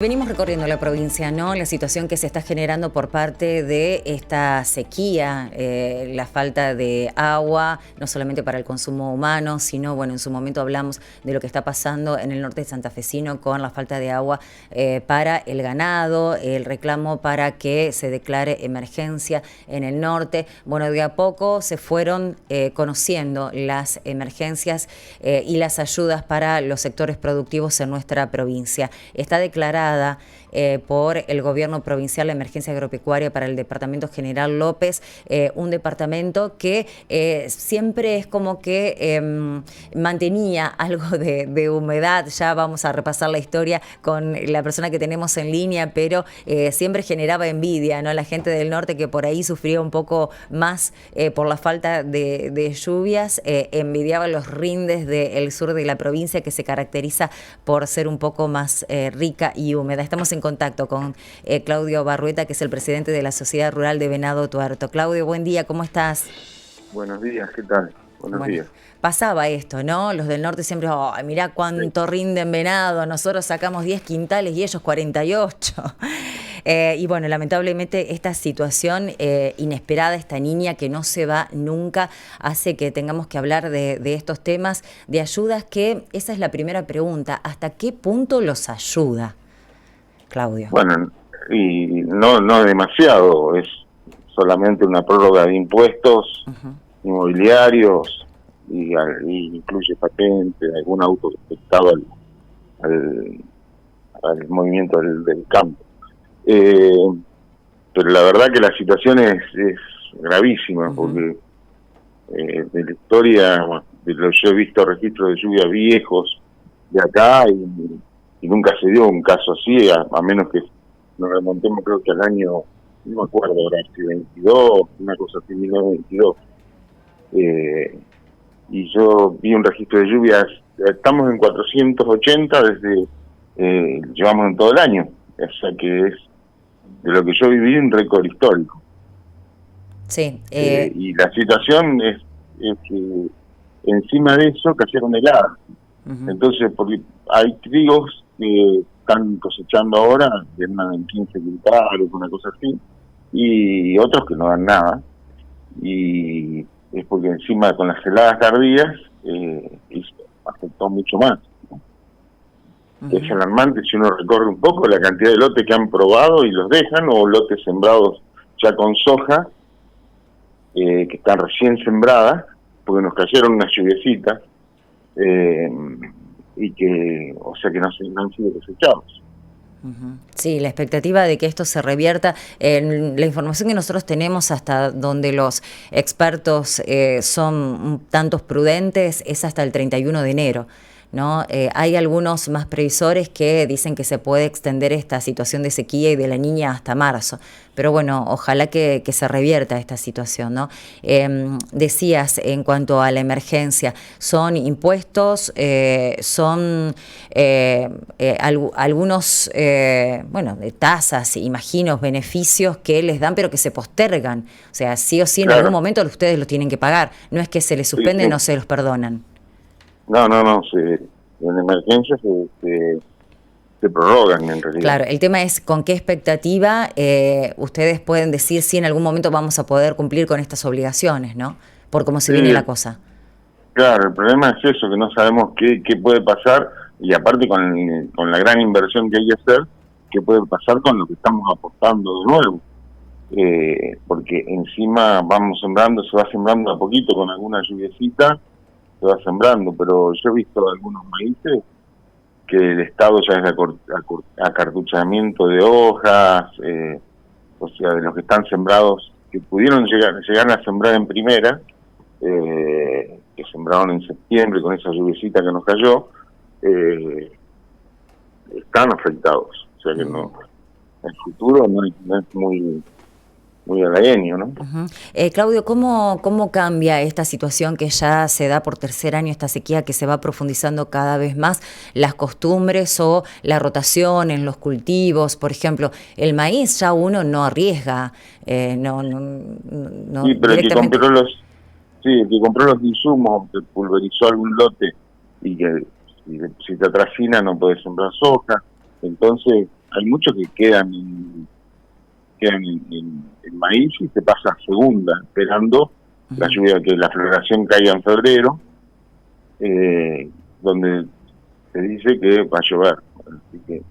Venimos recorriendo la provincia, ¿no? La situación que se está generando por parte de esta sequía, la falta de agua, no solamente para el consumo humano, sino, bueno, en su momento hablamos de lo que está pasando en el norte santafesino con la falta de agua para el ganado, el reclamo para que se declare emergencia en el norte. Bueno, de a poco se fueron conociendo las emergencias y las ayudas para los sectores productivos en nuestra provincia. Está declarada por el gobierno provincial la emergencia agropecuaria para el departamento General López, un departamento que siempre es como que mantenía algo de humedad. Ya vamos a repasar la historia con la persona que tenemos en línea, pero siempre generaba envidia, ¿no? La gente del norte que por ahí sufría un poco más por la falta de lluvias, envidiaba los rindes del sur de la provincia, que se caracteriza por ser un poco más rica y húmeda. Estamos en contacto con Claudio Barrueta, que es el presidente de la Sociedad Rural de Venado Tuerto. Claudio, buen día, ¿cómo estás? Buenos días, ¿qué tal? Buenos días. Pasaba esto, ¿no? Los del norte siempre, oh, mirá cuánto rinden venado, nosotros sacamos 10 quintales y ellos 48. Y bueno, lamentablemente esta situación inesperada, esta niña que no se va nunca, hace que tengamos que hablar de estos temas, de ayudas, que esa es la primera pregunta. ¿Hasta qué punto los ayuda, Claudio? Bueno, y no demasiado, es solamente una prórroga de impuestos inmobiliarios y incluye patente, algún auto afectado al movimiento del campo. Pero la verdad que la situación es gravísima, porque de la historia, bueno, yo he visto registros de lluvia viejos de acá y nunca se dio un caso así, a menos que nos remontemos, creo que al año, no me acuerdo ahora, si 22, una cosa así, 1922. Y yo vi un registro de lluvias, estamos en 480 llevamos en todo el año, o sea que es de lo que yo viví un récord histórico. Sí. Y la situación es que encima de eso cayeron heladas. Entonces, porque hay trigos que están cosechando ahora, que andan en 15 quintales, una cosa así, y otros que no dan nada. Y es porque encima con las heladas tardías afectó mucho más, ¿no? Es alarmante si uno recorre un poco la cantidad de lotes que han probado y los dejan, o lotes sembrados ya con soja, que están recién sembradas, porque nos cayeron unas lluviecitas, y que, o sea que no han sido cosechados. Sí, la expectativa de que esto se revierta, la información que nosotros tenemos hasta donde los expertos son tantos prudentes es hasta el 31 de enero. ¿No? Hay algunos más previsores que dicen que se puede extender esta situación de sequía y de la niña hasta marzo, pero bueno, ojalá que se revierta esta situación, ¿no? Decías en cuanto a la emergencia, son impuestos, son algunos, bueno, tasas, imagino, beneficios que les dan, pero que se postergan, o sea, sí o sí en algún momento ustedes los tienen que pagar, no es que se les suspenden o se los perdonan. No, en emergencia se prorrogan en realidad. Claro, el tema es con qué expectativa ustedes pueden decir si en algún momento vamos a poder cumplir con estas obligaciones, ¿no? Por cómo se viene la cosa. Claro, el problema es eso, que no sabemos qué puede pasar, y aparte con la gran inversión que hay que hacer, qué puede pasar con lo que estamos apostando de nuevo. Porque encima vamos sembrando, se va sembrando a poquito con alguna lluviecita, se va sembrando, pero yo he visto algunos maíces que el Estado ya es de acartuchamiento de hojas, o sea, de los que están sembrados, que pudieron llegar a sembrar en primera, que sembraron en septiembre con esa lluviecita que nos cayó, están afectados. O sea que no, el futuro no es muy halagüeño, ¿no? Claudio, ¿cómo cambia esta situación que ya se da por tercer año, esta sequía que se va profundizando cada vez más, las costumbres o la rotación en los cultivos? Por ejemplo, el maíz ya uno no arriesga, no sí, pero el que compró los insumos, que pulverizó algún lote y que si te atrasina no puede sembrar soja, entonces hay muchos que quedan en maíz y se pasa a segunda, esperando la lluvia, que la floración caiga en febrero, donde se dice que va a llover. Así que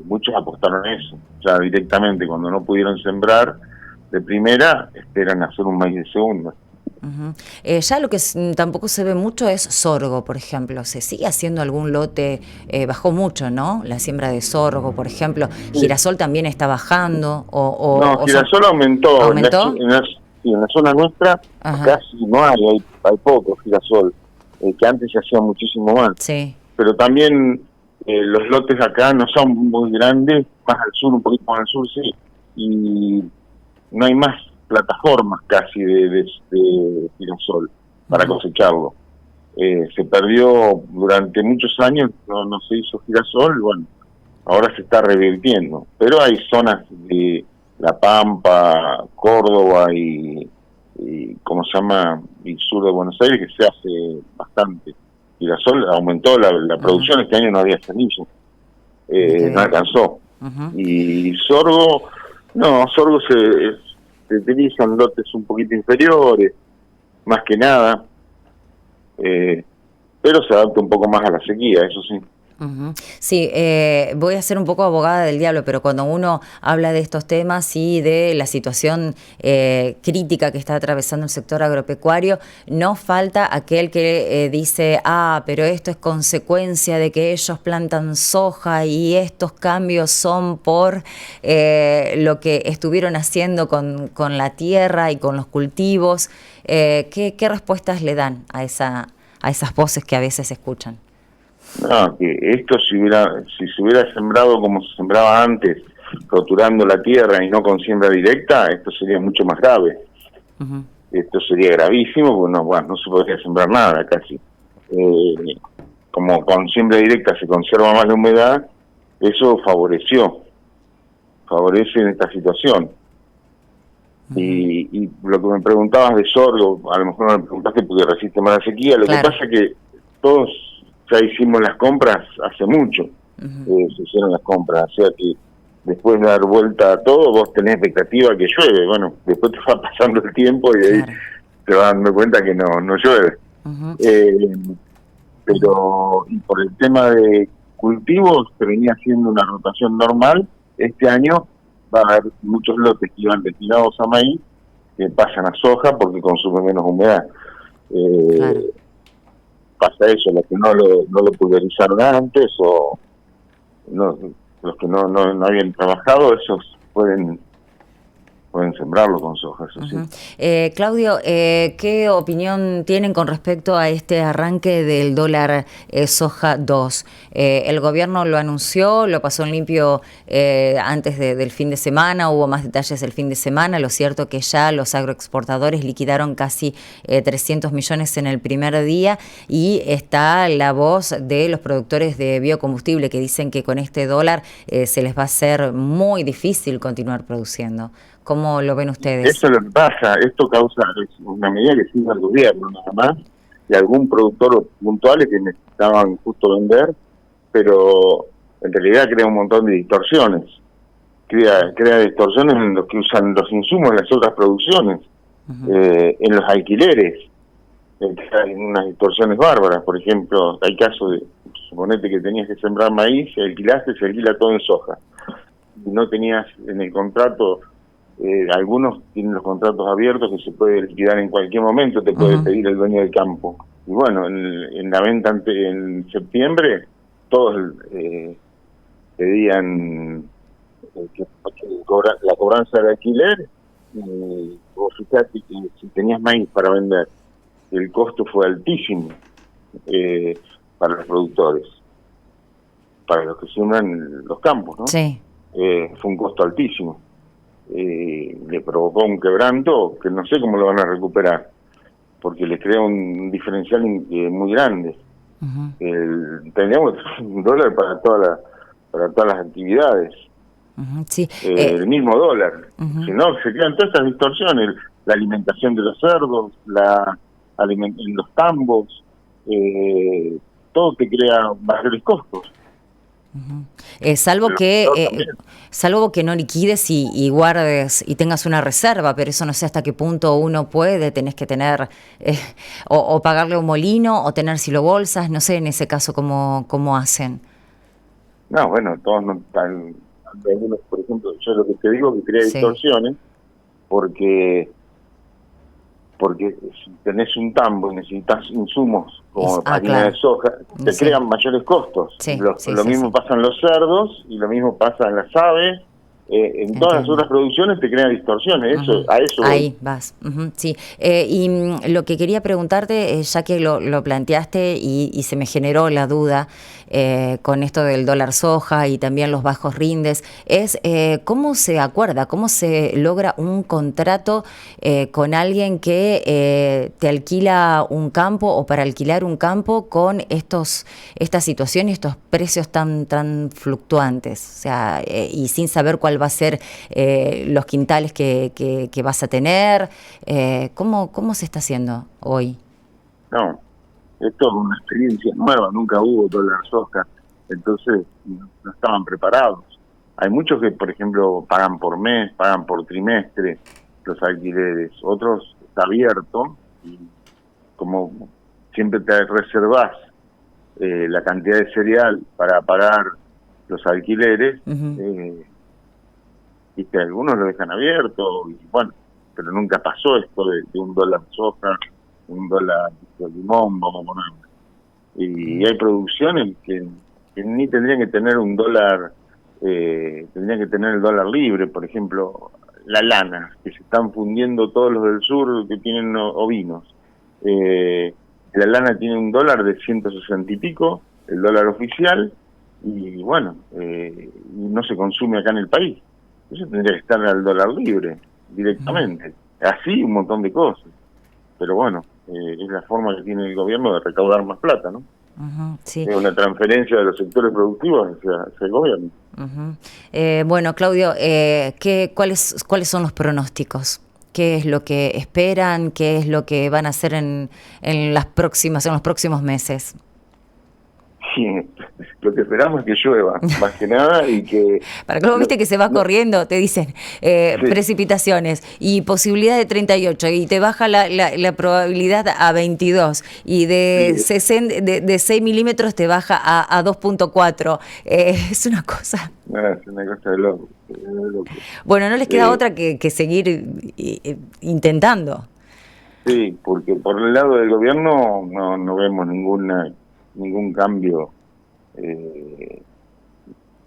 muchos apostaron a eso, ya directamente cuando no pudieron sembrar de primera, esperan hacer un maíz de segunda. Ya lo que tampoco se ve mucho es sorgo, por ejemplo. ¿Se sigue haciendo algún lote? Bajó mucho, ¿no? La siembra de sorgo, por ejemplo. Sí. ¿Girasol también está bajando? No, girasol aumentó. ¿Aumentó? En la zona nuestra casi no hay poco girasol, que antes se hacía muchísimo más. Sí. Pero también los lotes acá no son muy grandes, más al sur, un poquito más al sur, sí. Y no hay más plataformas casi de girasol para cosecharlo. Se perdió durante muchos años, no se hizo girasol, bueno, ahora se está revirtiendo. Pero hay zonas de La Pampa, Córdoba y ¿cómo se llama? Y sur de Buenos Aires, que se hace bastante. Girasol aumentó la producción, este año no había semilla, no alcanzó. Y sorgo, no, sorgo se utilizan lotes un poquito inferiores, más que nada, pero se adapta un poco más a la sequía, eso sí. Sí, voy a ser un poco abogada del diablo, pero cuando uno habla de estos temas y de la situación crítica que está atravesando el sector agropecuario, no falta aquel que dice, pero esto es consecuencia de que ellos plantan soja y estos cambios son por lo que estuvieron haciendo con la tierra y con los cultivos. ¿Qué respuestas le dan a esas voces que a veces se escuchan? No, que esto si se hubiera sembrado como se sembraba antes, roturando la tierra y no con siembra directa, esto sería mucho más grave. Esto sería gravísimo, porque no se podría sembrar nada casi. Como con siembra directa se conserva más la humedad, eso favorece en esta situación. Y lo que me preguntabas de sorgo, a lo mejor no me preguntaste porque resiste más la sequía, lo que pasa es que todos ya hicimos las compras hace mucho, se hicieron las compras, o sea que después de dar vuelta a todo, vos tenés expectativa que llueve, bueno, después te va pasando el tiempo y ahí te vas dando cuenta que no llueve. Pero y por el tema de cultivos, se venía haciendo una rotación normal. Este año va a haber muchos lotes que iban destinados a maíz, que pasan a soja porque consume menos humedad. Pasa eso, los que no lo pulverizaron antes o no, los que no habían trabajado, esos pueden sembrarlo con soja, eso sí. Claudio, ¿qué opinión tienen con respecto a este arranque del dólar soja 2? El gobierno lo anunció, lo pasó en limpio antes del fin de semana, hubo más detalles el fin de semana. Lo cierto que ya los agroexportadores liquidaron casi 300 millones en el primer día, y está la voz de los productores de biocombustible que dicen que con este dólar se les va a hacer muy difícil continuar produciendo. ¿Cómo lo ven ustedes? Eso es lo que pasa, esto causa una medida que sigue el gobierno nada más, y algún productor puntuales que necesitaban justo vender, pero en realidad crea un montón de distorsiones, crea distorsiones en los que usan los insumos en las otras producciones, en los alquileres, hay unas distorsiones bárbaras. Por ejemplo, hay casos de, suponete que tenías que sembrar maíz, se alquila todo en soja, y no tenías en el contrato. Algunos tienen los contratos abiertos que se puede liquidar en cualquier momento, te puede pedir el dueño del campo. Y bueno, en la venta en septiembre, todos pedían la cobranza de alquiler. Vos fijate que si tenías maíz para vender, el costo fue altísimo para los productores, para los que siembran los campos, ¿no? Sí. Fue un costo altísimo. Le provocó un quebranto que no sé cómo lo van a recuperar, porque les crea un diferencial muy grande. Tendríamos un dólar para todas las actividades, sí. El mismo dólar. Si no, se crean todas estas distorsiones, la alimentación de los cerdos, en los tambos, todo te crea mayores costos. Salvo que no liquides y guardes y tengas una reserva, pero eso no sé hasta qué punto uno puede, tenés que tener o pagarle a un molino o tener silobolsas, no sé en ese caso cómo hacen. No, bueno, todos no están, algunos, por ejemplo, yo lo que te digo que crea distorsiones, porque si tenés un tambo y necesitas insumos como harina de soja, te crean mayores costos. Lo mismo pasa en los cerdos y lo mismo pasa en las aves. En todas las otras producciones te crean distorsiones, a eso ahí vas. Sí. Y lo que quería preguntarte, ya que lo planteaste y se me generó la duda con esto del dólar soja y también los bajos rindes, es cómo se acuerda, cómo se logra un contrato con alguien que te alquila un campo o para alquilar un campo con esta situación y estos precios tan fluctuantes, o sea, y sin saber cuál va a ser los quintales que vas a tener. ¿Cómo se está haciendo hoy? No, esto es una experiencia nueva, nunca hubo dólar soja, entonces no estaban preparados. Hay muchos que, por ejemplo, pagan por mes, pagan por trimestre los alquileres, otros está abierto y como siempre te reservás la cantidad de cereal para pagar los alquileres, y que algunos lo dejan abierto, y bueno, pero nunca pasó esto de un dólar soja, un dólar de limón, vamos a poner. Y hay producciones que ni tendrían que tener un dólar, tendrían que tener el dólar libre, por ejemplo, la lana, que se están fundiendo todos los del sur que tienen ovinos. La lana tiene un dólar de 160 y pico, el dólar oficial, y bueno, no se consume acá en el país. Eso tendría que estar al dólar libre, directamente. Así un montón de cosas. Pero bueno, es la forma que tiene el gobierno de recaudar más plata, ¿no? Sí. Es una transferencia de los sectores productivos hacia el gobierno. Bueno, Claudio, ¿cuáles son los pronósticos? ¿Qué es lo que esperan? ¿Qué es lo que van a hacer en los próximos meses? Sí, lo que esperamos es que llueva, más que nada, y que... Para que vos viste que se va corriendo, te dicen precipitaciones y posibilidad de 38, y te baja la probabilidad a 22, y de 6 milímetros te baja a 2.4. Es una cosa... es una cosa de loco. Bueno, no les queda otra que seguir intentando. Sí, porque por el lado del gobierno no vemos ningún cambio.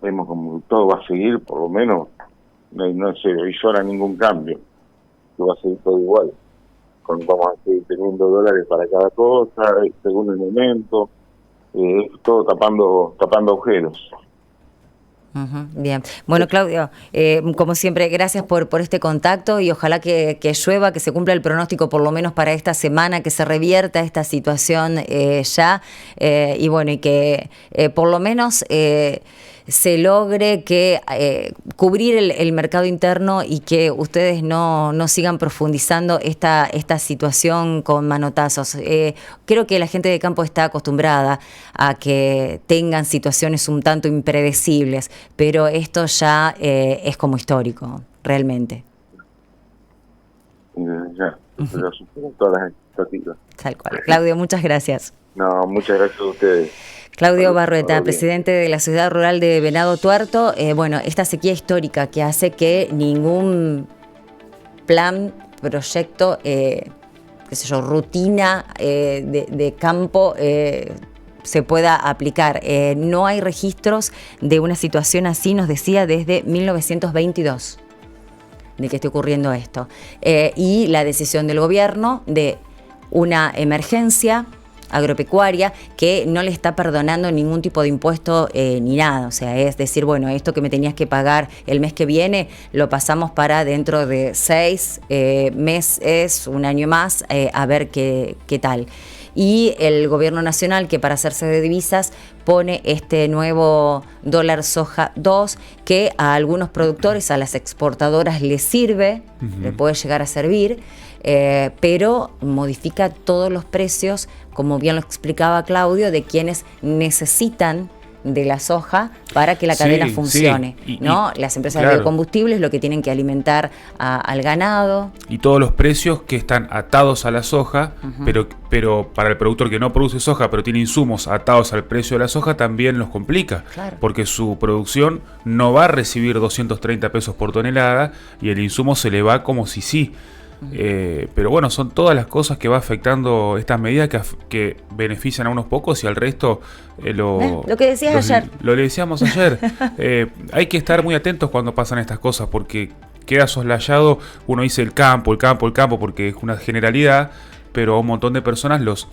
Vemos como todo va a seguir, por lo menos no se visora ningún cambio, que va a seguir todo igual. Vamos a seguir teniendo dólares para cada cosa, según el momento, todo tapando agujeros. Bien. Bueno, Claudio, como siempre, gracias por este contacto y ojalá que llueva, que se cumpla el pronóstico por lo menos para esta semana, que se revierta esta situación ya, y bueno, y que por lo menos se logre cubrir el mercado interno y que ustedes no sigan profundizando esta situación con manotazos. Creo que la gente de campo está acostumbrada a que tengan situaciones un tanto impredecibles, pero esto ya es como histórico, realmente. Ya, pero superan todas las expectativas. Tal cual. Claudio, muchas gracias. No, muchas gracias a ustedes. Claudio Barrueta, presidente de la Ciudad Rural de Venado Tuerto. Bueno, esta sequía histórica que hace que ningún plan, proyecto, rutina de campo se pueda aplicar. No hay registros de una situación así, nos decía, desde 1922, de que esté ocurriendo esto. Y la decisión del gobierno de una emergencia agropecuaria que no le está perdonando ningún tipo de impuesto ni nada. O sea, es decir, bueno, esto que me tenías que pagar el mes que viene lo pasamos para dentro de 6 meses, un año más, a ver qué tal. Y el gobierno nacional, que para hacerse de divisas pone este nuevo dólar soja 2, que a algunos productores, a las exportadoras les sirve, le puede llegar a servir, pero modifica todos los precios, como bien lo explicaba Claudio, de quienes necesitan de la soja para que la cadena funcione, ¿no? Las empresas de biocombustibles lo que tienen que alimentar al ganado. Y todos los precios que están atados a la soja, pero para el productor que no produce soja, pero tiene insumos atados al precio de la soja, también los complica, porque su producción no va a recibir 230 pesos por tonelada y el insumo se le va como si sí. Pero bueno, son todas las cosas que va afectando estas medidas que benefician a unos pocos y al resto lo que decías ayer. Lo le decíamos ayer. Hay que estar muy atentos cuando pasan estas cosas porque queda soslayado, uno dice el campo, porque es una generalidad, pero a un montón de personas los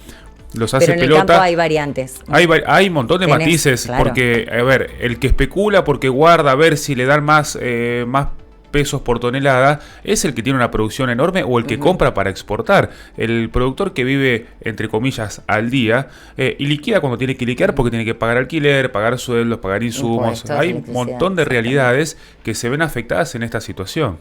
hace pero en pelota. El campo hay variantes. Hay un montón de matices, porque, a ver, el que especula porque guarda a ver si le dan más pesos por tonelada, es el que tiene una producción enorme o el que compra para exportar. El productor que vive, entre comillas, al día y liquida cuando tiene que liquidar porque tiene que pagar alquiler, pagar sueldos, pagar insumos. Hay un montón de realidades que se ven afectadas en esta situación.